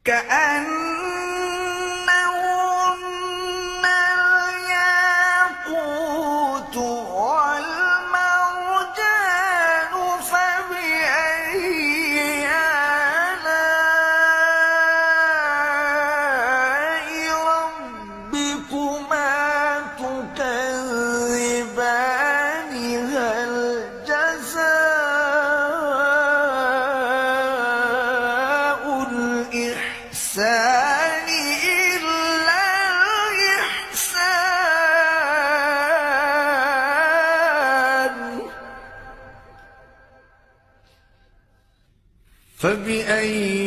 كأنهن الياقوت والمرجان فبأي آلاء ربكما تكذبان هل جزاء الإحسان إلا الإحسان فبأي